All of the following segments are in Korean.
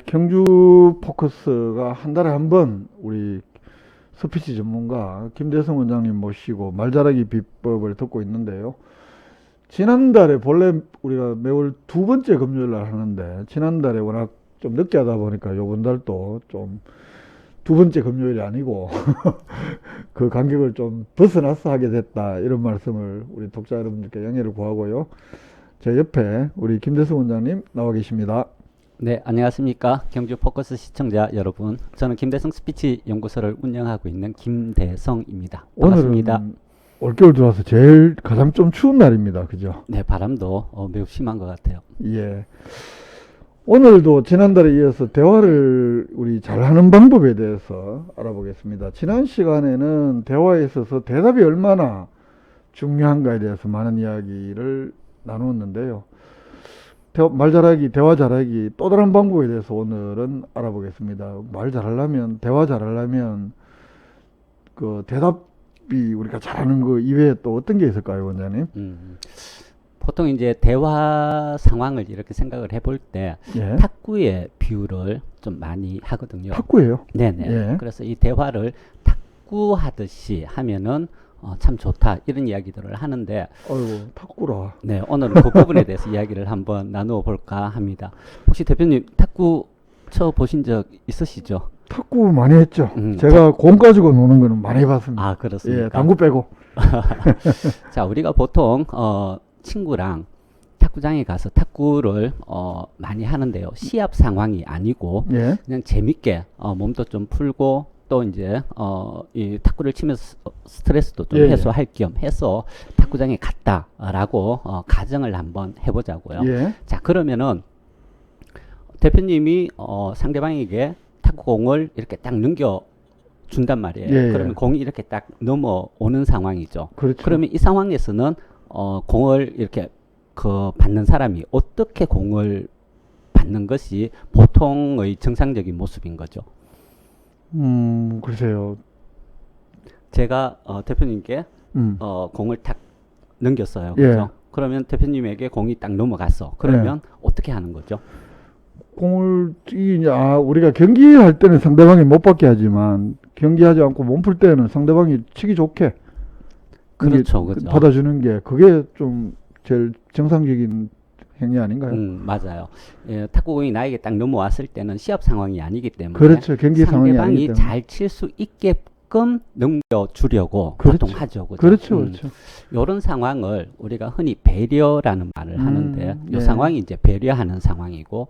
경주 포커스가 한 달에 한 번 우리 스피치 전문가 김대성 원장님 모시고 말 잘하기 비법을 듣고 있는데요. 지난달에 본래 우리가 매월 두 번째 금요일 날 하는데 지난달에 워낙 좀 늦게 하다 보니까 요번 달도 좀 두 번째 금요일이 아니고 그 간격을 좀 벗어나서 하게 됐다, 이런 말씀을 우리 독자 여러분들께 양해를 구하고요. 제 옆에 우리 김대성 원장님 나와 계십니다. 네, 안녕하십니까. 경주 포커스 시청자 여러분. 저는 김대성 스피치 연구소를 운영하고 있는 김대성입니다. 반갑습니다. 오늘은 올겨울 들어와서 가장 좀 추운 날입니다. 그죠? 네, 바람도 매우 심한 것 같아요. 예. 오늘도 지난달에 이어서 대화를 우리 잘하는 방법에 대해서 알아보겠습니다. 지난 시간에는 대화에 있어서 대답이 얼마나 중요한가에 대해서 많은 이야기를 나누었는데요. 말 잘하기, 대화 잘하기, 또 다른 방법에 대해서 오늘은 알아보겠습니다. 말 잘하려면, 대화 잘하려면, 그 대답이 우리가 잘하는 거 이외에 또 어떤 게 있을까요, 원장님? 보통 이제 대화 상황을 이렇게 생각을 해볼 때 예. 탁구의 비유를 좀 많이 하거든요. 탁구예요? 네네. 예. 그래서 이 대화를 탁구 하듯이 하면은 참 좋다, 이런 이야기들을 하는데, 아이고, 탁구라. 네, 오늘은 그 부분에 대해서 이야기를 한번 나누어 볼까 합니다. 혹시 대표님 탁구 쳐 보신 적 있으시죠? 탁구 많이 했죠. 음, 제가 공 가지고 노는 거는 많이 봤습니다. 아, 그렇습니까? 예, 당구 빼고. 자, 우리가 보통 친구랑 탁구장에 가서 탁구를 많이 하는데요. 시합 상황이 아니고 예. 그냥 재밌게 몸도 좀 풀고, 또 이제 이 탁구를 치면서 스트레스도 좀 예, 해소할 겸 해서 탁구장에 갔다라고 가정을 한번 해보자고요. 예. 자, 그러면은 대표님이 상대방에게 탁구공을 이렇게 딱 넘겨 준단 말이에요. 예, 예. 그러면 공이 이렇게 딱 넘어오는 상황이죠. 그렇죠. 그러면 이 상황에서는 공을 이렇게 받는 사람이 어떻게 공을 받는 것이 보통의 정상적인 모습인 거죠. 글쎄요. 제가 대표님께 공을 탁 넘겼어요. 예. 그렇죠? 그러면 대표님에게 공이 딱 넘어갔어. 그러면 어떻게 하는 거죠? 공을 우리가 경기할 때는 상대방이 못 받게 하지만 경기하지 않고 몸 풀 때는 상대방이 치기 좋게 그렇죠, 그렇죠. 받아주는 게 그게 좀 제일 정상적인 행위 아닌가요? 맞아요. 예, 탁구공이 나에게 딱 넘어왔을 때는 시합 상황이 아니기 때문에 그렇죠. 경기 상황이 아니기 상대방이 때문에. 잘 칠 수 있게끔 넘겨주려고 그렇죠. 보통 하죠. 그죠? 그렇죠, 그렇죠. 이런 상황을 우리가 흔히 배려라는 말을 하는데, 이 네. 상황이 이제 배려하는 상황이고,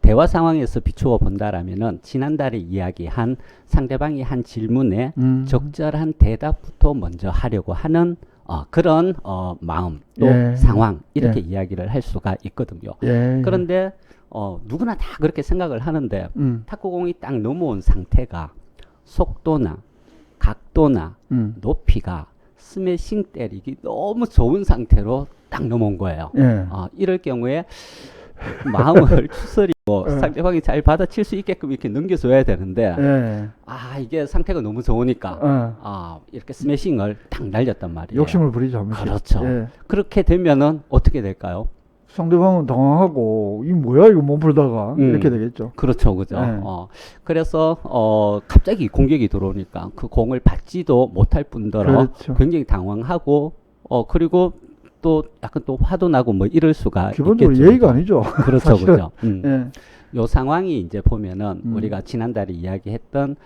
대화 상황에서 비추어 본다라면은 지난달에 이야기한 상대방이 한 질문에 적절한 대답부터 먼저 하려고 하는 그런 마음, 또 예. 상황, 이렇게 예. 이야기를 할 수가 있거든요. 예. 그런데 누구나 다 그렇게 생각을 하는데, 탁구공이 딱 넘어온 상태가 속도나 각도나 높이가 스매싱 때리기 너무 좋은 상태로 딱 넘어온 거예요. 예. 이럴 경우에 마음을 추스리고 예. 상대방이 잘 받아칠 수 있게끔 이렇게 넘겨줘야 되는데, 예. 이게 상태가 너무 좋으니까 이렇게 스매싱을 딱 날렸단 말이에요. 욕심을 부리지 않으세요. 그렇죠. 예. 그렇게 되면은 어떻게 될까요? 상대방은 당황하고 이 뭐야 이거 몸 풀다가 이렇게 되겠죠. 그렇죠, 그죠. 네. 그래서 갑자기 공격이 들어오니까 그 공을 받지도 못할 뿐더러 그렇죠. 굉장히 당황하고, 그리고 또 약간 또 화도 나고 뭐 이럴 수가 기본적으로 있겠죠. 예의가 아니죠. 그렇죠, 사실은. 그죠. 예. 요 상황이 이제 보면은 우리가 지난달에 이야기했던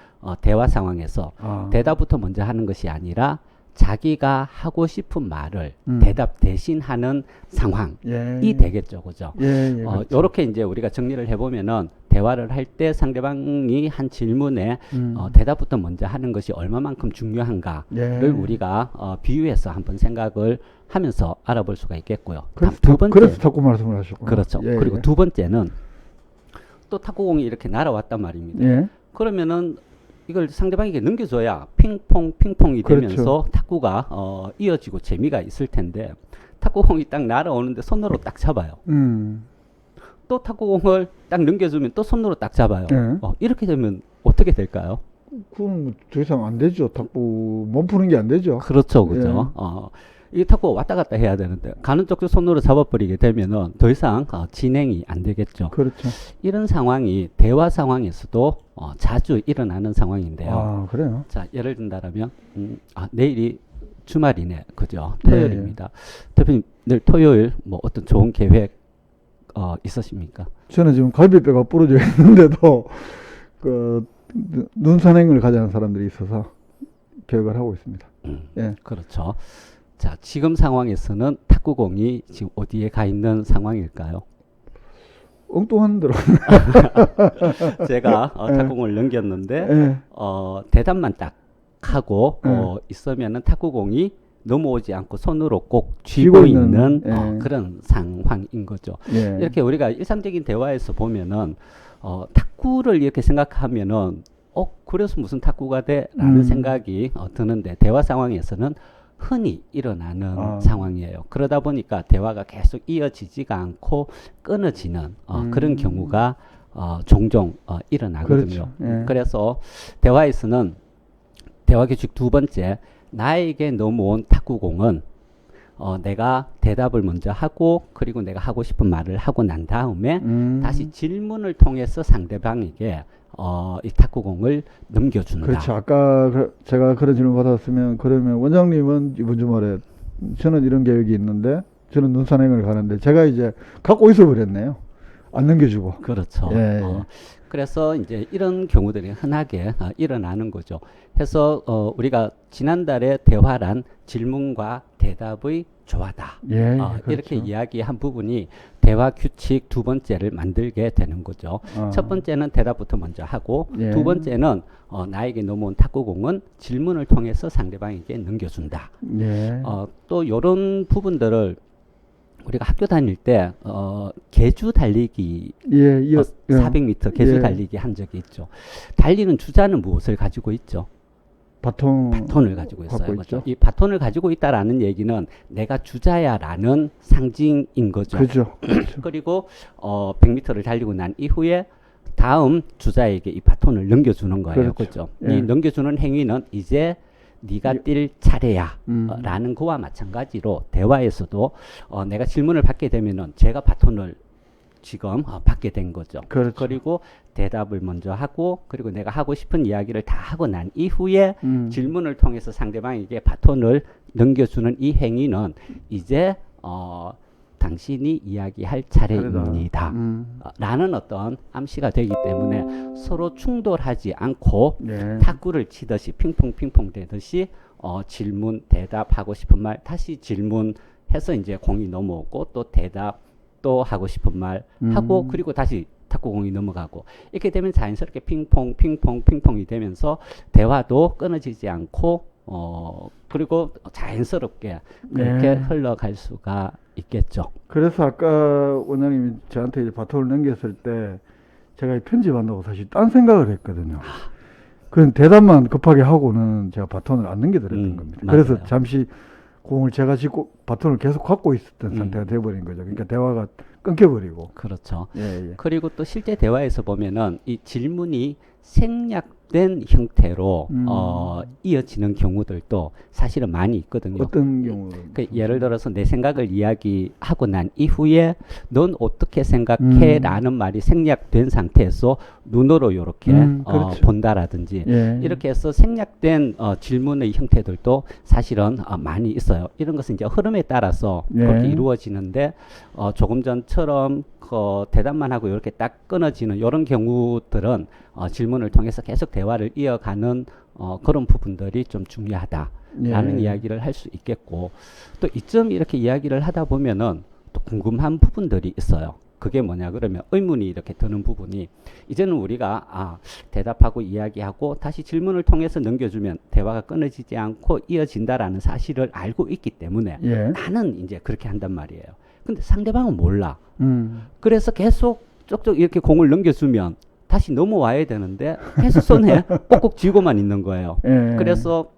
대화 상황에서 대답부터 먼저 하는 것이 아니라 자기가 하고 싶은 말을 대답 대신 하는 상황이 예. 되겠죠, 그죠? 예. 그렇죠. 요렇게 이제 우리가 정리를 해보면은 대화를 할 때 상대방이 한 질문에 대답부터 먼저 하는 것이 얼마만큼 중요한가를 예. 우리가 비유해서 한번 생각을 하면서 알아볼 수가 있겠고요. 그래서 두 번째, 그래서 탁구 말씀을 하셨구나. 그렇죠. 예, 그리고 예. 두 번째는 또 탁구공이 이렇게 날아왔단 말입니다. 예. 그러면은 이걸 상대방에게 넘겨줘야 핑퐁이 그렇죠. 되면서 탁구가 이어지고 재미가 있을 텐데, 탁구공이 딱 날아오는데 손으로 딱 잡아요. 또 탁구공을 딱 넘겨주면 또 손으로 딱 잡아요. 예. 이렇게 되면 어떻게 될까요? 그건 더 이상 안 되죠. 탁구 몸 푸는 게 안 되죠. 그렇죠, 그죠. 이게 탁구가 왔다 갔다 해야 되는데 가는 쪽도 손으로 잡아버리게 되면은 더 이상 진행이 안 되겠죠. 그렇죠. 이런 상황이 대화 상황에서도 자주 일어나는 상황인데요. 아, 그래요? 자, 예를 든다라면 내일이 주말이네, 그죠? 네. 토요일입니다. 대표님 내일 토요일 뭐 어떤 좋은 계획 있으십니까? 저는 지금 갈비뼈가 부러져 있는데도 그 눈산행을 가자는 사람들이 있어서 계획을 하고 있습니다. 예. 그렇죠. 자, 지금 상황에서는 탁구공이 지금 어디에 가 있는 상황일까요? 엉뚱한 데로. 제가 탁구공을 넘겼는데 예. 대답만 딱 하고 네. 있으면은 탁구공이 넘어오지 않고 손으로 꼭 쥐고 쥐고 있는 있는, 그런 상황인 거죠. 예. 이렇게 우리가 일상적인 대화에서 보면은 탁구를 이렇게 생각하면은 그래서 무슨 탁구가 돼라는 생각이 드는데 대화 상황에서는 흔히 일어나는 상황이에요. 그러다 보니까 대화가 계속 이어지지가 않고 끊어지는 그런 경우가 종종 일어나거든요. 그렇죠. 예. 그래서 대화에서는 대화 규칙 두 번째, 나에게 넘어온 탁구공은 내가 대답을 먼저 하고 그리고 내가 하고 싶은 말을 하고 난 다음에 다시 질문을 통해서 상대방에게 이 탁구공을 넘겨준다. 그렇죠. 아까 제가 그런 질문 받았으면 그러면 원장님은 이번 주말에 저는 이런 계획이 있는데 저는 눈산행을 가는데 제가 이제 갖고 있어 버렸네요. 안 넘겨주고. 그렇죠. 예, 예. 그래서 이제 이런 경우들이 흔하게 일어나는 거죠. 해서 우리가 지난달에 대화란 질문과 대답의 조화다. 예, 그렇죠. 이렇게 이야기한 부분이 대화 규칙 두 번째를 만들게 되는 거죠. 첫 번째는 대답부터 먼저 하고 예. 두 번째는 나에게 넘어온 탁구공은 질문을 통해서 상대방에게 넘겨준다. 예. 또 이런 부분들을 우리가 학교 다닐 때 계주 달리기 예, 400m 계주 예. 달리기 한 적이 있죠. 달리는 주자는 무엇을 가지고 있죠? 바톤을 가지고 있어요. 갖고 그렇죠? 있죠. 이 바톤을 가지고 있다라는 얘기는 내가 주자야라는 상징인 거죠. 그렇죠. 그렇죠. 그리고 100m를 달리고 난 이후에 다음 주자에게 이 바톤을 넘겨주는 거예요. 그렇죠. 그렇죠? 예. 이 넘겨주는 행위는 이제 네가 뛸 차례야 라는 거와 마찬가지로 대화에서도 내가 질문을 받게 되면은 제가 바톤을 지금 받게 된 거죠. 그렇죠. 그리고 대답을 먼저 하고 그리고 내가 하고 싶은 이야기를 다 하고 난 이후에 질문을 통해서 상대방에게 바톤을 넘겨주는 이 행위는 이제 당신이 이야기할 차례입니다. 라는 어떤 암시가 되기 때문에 서로 충돌하지 않고 네. 탁구를 치듯이 핑퐁 되듯이 질문, 대답하고 싶은 말, 다시 질문해서 이제 공이 넘어오고 또 대답 또 하고 싶은 말 하고 그리고 다시 탁구공이 넘어가고 이렇게 되면 자연스럽게 핑퐁이 되면서 대화도 끊어지지 않고 그리고 자연스럽게 그렇게 네. 흘러갈 수가 있겠죠. 그래서 아까 원장님이 저한테 이제 바톤을 넘겼을 때 제가 편집한다고 사실 딴 생각을 했거든요. 그런 대답만 급하게 하고는 제가 바톤을 안 넘겨드렸던 겁니다. 맞아요. 그래서 잠시 공을 제가 짚고 바톤을 계속 갖고 있었던 상태가 돼버린 거죠. 그러니까 대화가 끊겨버리고. 그렇죠. 예. 그리고 또 실제 대화에서 보면은 이 질문이 생략된 형태로 이어지는 경우들도 사실은 많이 있거든요. 어떤 경우? 예를 들어서 내 생각을 이야기하고 난 이후에 넌 어떻게 생각해? 라는 말이 생략된 상태에서 눈으로 이렇게 그렇죠. 본다라든지 예. 이렇게 해서 생략된 질문의 형태들도 사실은 많이 있어요. 이런 것은 이제 흐름에 따라서 예. 그렇게 이루어지는데 조금 전처럼 대답만 하고 이렇게 딱 끊어지는 이런 경우들은 질문을 통해서 계속 대화를 이어가는 그런 부분들이 좀 중요하다라는 예. 이야기를 할 수 있겠고 또 이쯤 이렇게 이야기를 하다 보면은 또 궁금한 부분들이 있어요. 그게 뭐냐 그러면 의문이 이렇게 드는 부분이 이제는 우리가 대답하고 이야기하고 다시 질문을 통해서 넘겨주면 대화가 끊어지지 않고 이어진다라는 사실을 알고 있기 때문에 예. 나는 이제 그렇게 한단 말이에요. 근데 상대방은 몰라. 그래서 계속 쪽쪽 이렇게 공을 넘겨주면 다시 넘어와야 되는데 계속 손에 꼭꼭 쥐고만 있는 거예요. 예. 그래서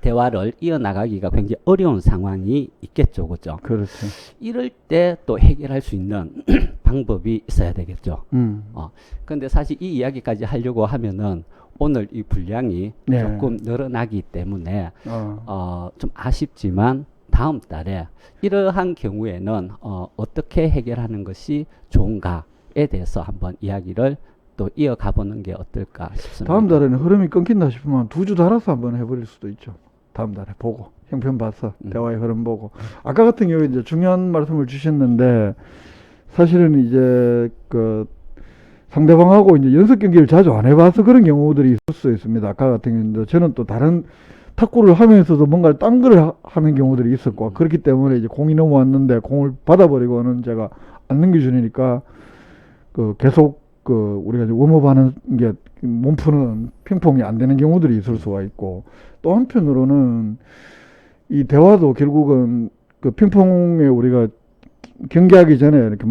대화를 이어나가기가 굉장히 어려운 상황이 있겠죠. 그죠? 그렇죠. 이럴 때 또 해결할 수 있는 방법이 있어야 되겠죠. 근데 사실 이 이야기까지 하려고 하면은 오늘 이 분량이 네. 조금 늘어나기 때문에 좀 아쉽지만 다음 달에 이러한 경우에는 어떻게 해결하는 것이 좋은가에 대해서 한번 이야기를 또 이어가 보는 게 어떨까 싶습니다. 다음 달에는 흐름이 끊긴다 싶으면 2주 달아서 한번 해버릴 수도 있죠. 다음 달에 보고 형편 봐서 대화의 흐름 보고. 아까 같은 경우에 이제 중요한 말씀을 주셨는데 사실은 이제 그 상대방하고 이제 연습 경기를 자주 안 해봐서 그런 경우들이 있을 수 있습니다. 아까 같은 경우인데 저는 또 다른 탁구를 하면서도 뭔가 딴 걸 하는 경우들이 있었고 그렇기 때문에 이제 공이 넘어왔는데 공을 받아버리고는 제가 안 넘겨주니까 그 계속 그 우리가 이제 웜업하는 게 몸 푸는 핑퐁이 안 되는 경우들이 있을 수가 있고 또 한편으로는 이 대화도 결국은 그 핑퐁에 우리가 경기하기 전에 이렇게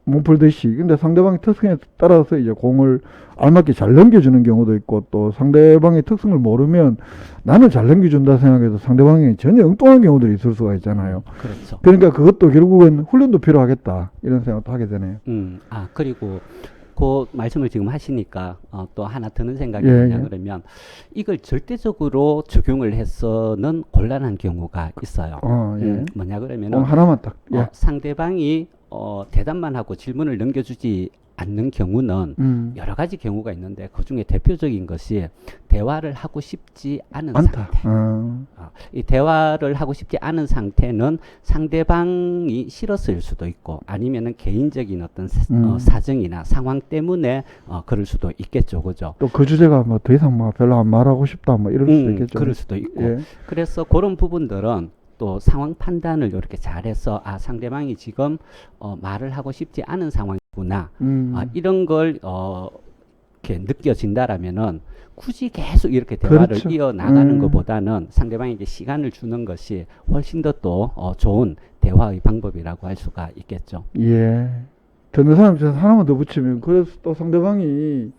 몸풀듯이 근데 상대방의 특성에 따라서 이제 공을 알맞게 잘 넘겨주는 경우도 있고 또 상대방의 특성을 모르면 나는 잘 넘겨준다 생각해도 상대방이 전혀 엉뚱한 경우들이 있을 수가 있잖아요. 그렇죠. 그러니까 그것도 결국은 훈련도 필요하겠다 이런 생각도 하게 되네요. 그리고 그 말씀을 지금 하시니까 또 하나 드는 생각이 예, 뭐냐 예. 그러면 이걸 절대적으로 적용을 해서는 곤란한 경우가 있어요. 예. 뭐냐 공 그러면은 하나만 딱. 예. 상대방이 대답만 하고 질문을 넘겨주지 않는 경우는 여러 가지 경우가 있는데 그 중에 대표적인 것이 대화를 하고 싶지 않은 많다. 상태. 이 대화를 하고 싶지 않은 상태는 상대방이 싫었을 수도 있고 아니면은 개인적인 어떤 사정이나 상황 때문에 그럴 수도 있겠죠, 그죠? 또 그 주제가 뭐 더 이상 뭐 별로 안 말하고 싶다 뭐 이럴 수도 있겠죠. 그럴 수도 있고. 예. 그래서 그런 부분들은 또 상황 판단을 이렇게 잘해서 상대방이 지금 말을 하고 싶지 않은 상황이구나. 이런 걸 이렇게 느껴진다라면은 굳이 계속 이렇게 대화를 그렇죠. 이어나가는 것보다는 상대방에게 시간을 주는 것이 훨씬 더 또 좋은 대화의 방법이라고 할 수가 있겠죠. 예. 듣는 사람 중에서 하나만 더 붙이면 그래서 또 상대방이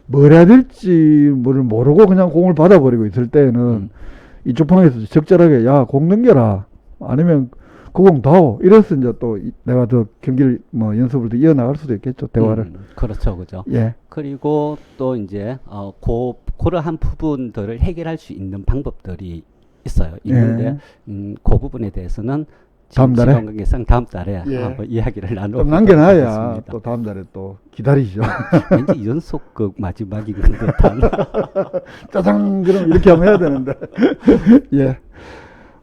뭘 해야 될지 모르고 그냥 공을 받아버리고 있을 때에는 이쪽 방에서 적절하게 야 공 넘겨라 아니면 그 공 다오 이래서 이제 또 내가 더 경기를 뭐 연습을 더 이어나갈 수도 있겠죠 대화를. 그렇죠, 그죠. 예. 그리고 또 이제 그러한 부분들을 해결할 수 있는 방법들이 있어요. 있는데 그 부분에 대해서는 다음 달에? 시간 관계상 다음 달에 예. 한번 이야기를 좀 나누도록 남겨놔야 하겠습니다. 또 다음 달에 또 기다리죠. 왠지 연속극 마지막인 듯한. 짜장 그럼 이렇게 하면 해야 되는데. 예.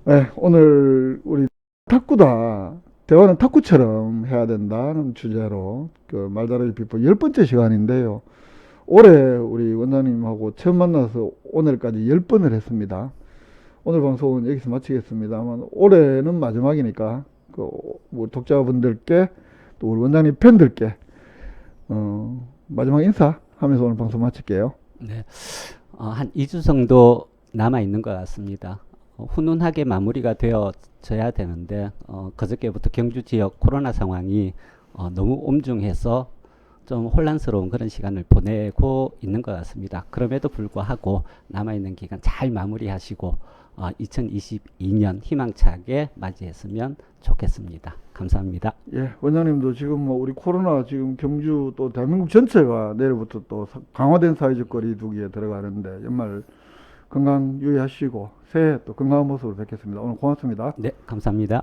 네, 오늘 우리 탁구다. 대화는 탁구처럼 해야 된다는 주제로 그 말다르기 비법 10번째 시간인데요. 올해 우리 원장님하고 처음 만나서 오늘까지 10번을 했습니다. 오늘 방송은 여기서 마치겠습니다만 올해는 마지막이니까 그 우리 독자분들께 또 우리 원장님 팬들께 마지막 인사하면서 오늘 방송 마칠게요. 네, 한 2주 정도 남아 있는 것 같습니다. 훈훈하게 마무리가 되어져야 되는데 그저께부터 경주 지역 코로나 상황이 너무 엄중해서 좀 혼란스러운 그런 시간을 보내고 있는 것 같습니다. 그럼에도 불구하고 남아있는 기간 잘 마무리하시고 2022년 희망차게 맞이했으면 좋겠습니다. 감사합니다. 예, 원장님도 지금 뭐 우리 코로나 지금 경주 또 대한민국 전체가 내일부터 또 강화된 사회적 거리 두기에 들어가는데 연말 건강 유의하시고 새해 또 건강한 모습으로 뵙겠습니다. 오늘 고맙습니다. 네, 감사합니다.